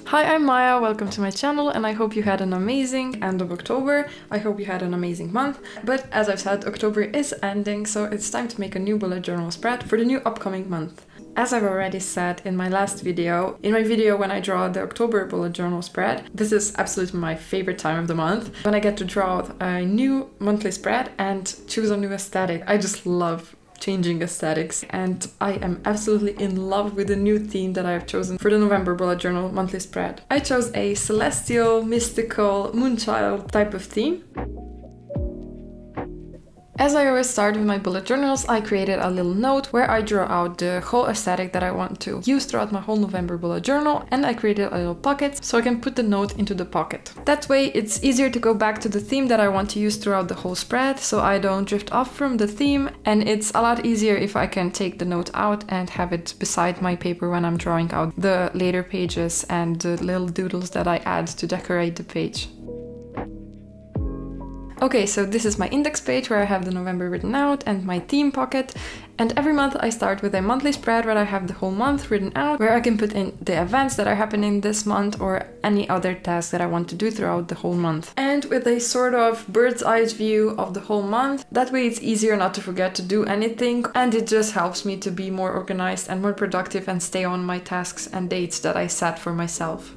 Hi, I'm Maya, welcome to my channel, and I hope you had an amazing end of October. I hope you had an amazing month, but as I've said, October is ending, so it's time to make a new bullet journal spread for the new upcoming month. As I've already said in my last video, in my video when I draw the October bullet journal spread, this is absolutely my favorite time of the month, when I get to draw a new monthly spread and choose a new aesthetic. I just love changing aesthetics, and I am absolutely in love with the new theme that I have chosen for the November bullet journal monthly spread. I chose a celestial, mystical, moonchild type of theme. As I always start with my bullet journals, I created a little note where I draw out the whole aesthetic that I want to use throughout my whole November bullet journal, and I created a little pocket so I can put the note into the pocket. That way it's easier to go back to the theme that I want to use throughout the whole spread, so I don't drift off from the theme, and it's a lot easier if I can take the note out and have it beside my paper when I'm drawing out the later pages and the little doodles that I add to decorate the page. Okay, so this is my index page where I have the November written out and my theme pocket, and every month I start with a monthly spread where I have the whole month written out, where I can put in the events that are happening this month or any other task that I want to do throughout the whole month. And with a sort of bird's eye view of the whole month, that way it's easier not to forget to do anything, and it just helps me to be more organized and more productive and stay on my tasks and dates that I set for myself.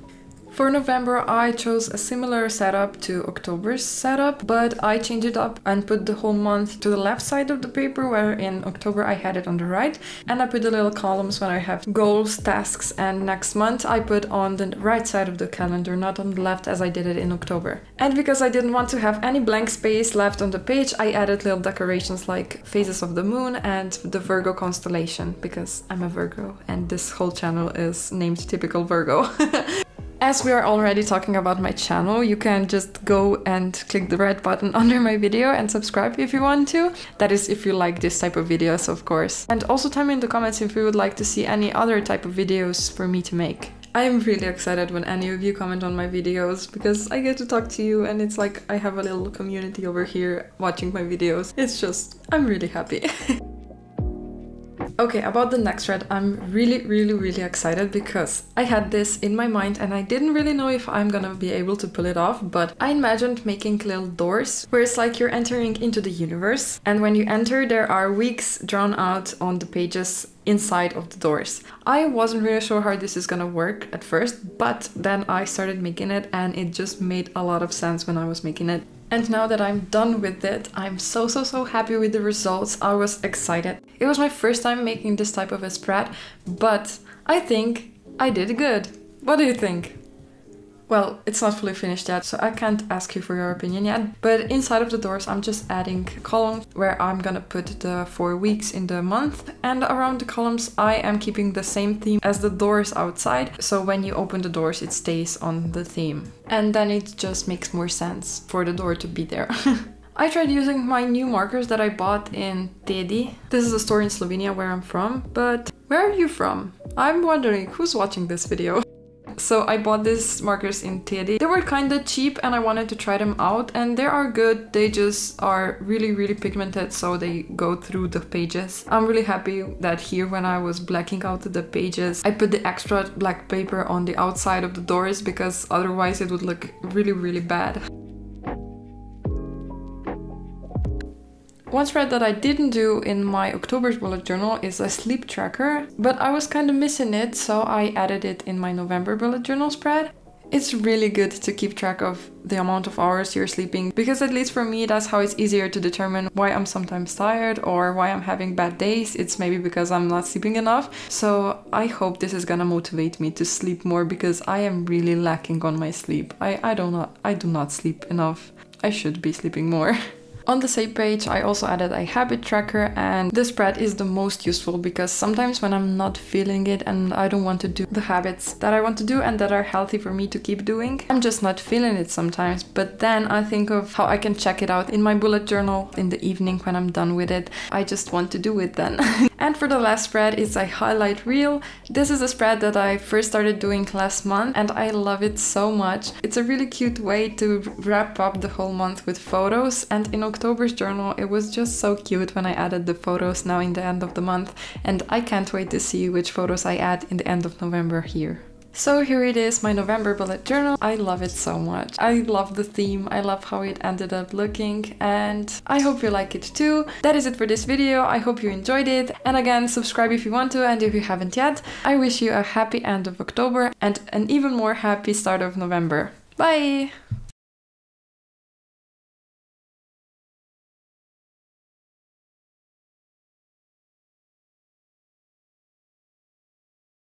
For November, I chose a similar setup to October's setup, but I changed it up and put the whole month to the left side of the paper, where in October I had it on the right, and I put the little columns when I have goals, tasks, and next month I put on the right side of the calendar, not on the left as I did it in October. And because I didn't want to have any blank space left on the page, I added little decorations like phases of the moon and the Virgo constellation, because I'm a Virgo and this whole channel is named Typical Virgo. As we are already talking about my channel, you can just go and click the red button under my video and subscribe if you want to. That is if you like this type of videos, of course. And also tell me in the comments if you would like to see any other type of videos for me to make. I am really excited when any of you comment on my videos, because I get to talk to you and it's like I have a little community over here watching my videos. It's just, I'm really happy. Okay, about the next thread, I'm really excited because I had this in my mind and I didn't really know if I'm gonna be able to pull it off, but I imagined making little doors where it's like you're entering into the universe, and when you enter there are weeks drawn out on the pages inside of the doors. I wasn't really sure how this is gonna work at first, but then I started making it and it just made a lot of sense when I was making it. And now that I'm done with it, I'm so happy with the results. I was excited. It was my first time making this type of a spread, but I think I did good. What do you think? Well, it's not fully finished yet, so I can't ask you for your opinion yet, but inside of the doors I'm just adding columns where I'm gonna put the 4 weeks in the month, and around the columns I am keeping the same theme as the doors outside, so when you open the doors it stays on the theme. And then it just makes more sense for the door to be there. I tried using my new markers that I bought in Teddy. This is a store in Slovenia where I'm from, but where are you from? I'm wondering who's watching this video. So I bought these markers in Teddy. They were kinda cheap and I wanted to try them out, and they are good. They just are really pigmented, so they go through the pages. I'm really happy that here when I was blacking out the pages, I put the extra black paper on the outside of the doors, because otherwise it would look really bad. One spread that I didn't do in my October's bullet journal is a sleep tracker, but I was kind of missing it, so I added it in my November bullet journal spread. It's really good to keep track of the amount of hours you're sleeping, because at least for me that's how it's easier to determine why I'm sometimes tired or why I'm having bad days. It's maybe because I'm not sleeping enough. So I hope this is gonna motivate me to sleep more, because I am really lacking on my sleep. I do not sleep enough. I should be sleeping more. On the same page I also added a habit tracker, and this spread is the most useful because sometimes when I'm not feeling it and I don't want to do the habits that I want to do and that are healthy for me to keep doing, I'm just not feeling it sometimes, but then I think of how I can check it out in my bullet journal in the evening when I'm done with it. I just want to do it then. And for the last spread is a highlight reel. This is a spread that I first started doing last month and I love it so much. It's a really cute way to wrap up the whole month with photos, and in October's journal it was just so cute when I added the photos now in the end of the month, and I can't wait to see which photos I add in the end of November here. So here it is, my November bullet journal. I love it so much. I love the theme, I love how it ended up looking, and I hope you like it too. That is it for this video, I hope you enjoyed it. And again, subscribe if you want to, and if you haven't yet. I wish you a happy end of October and an even more happy start of November. Bye!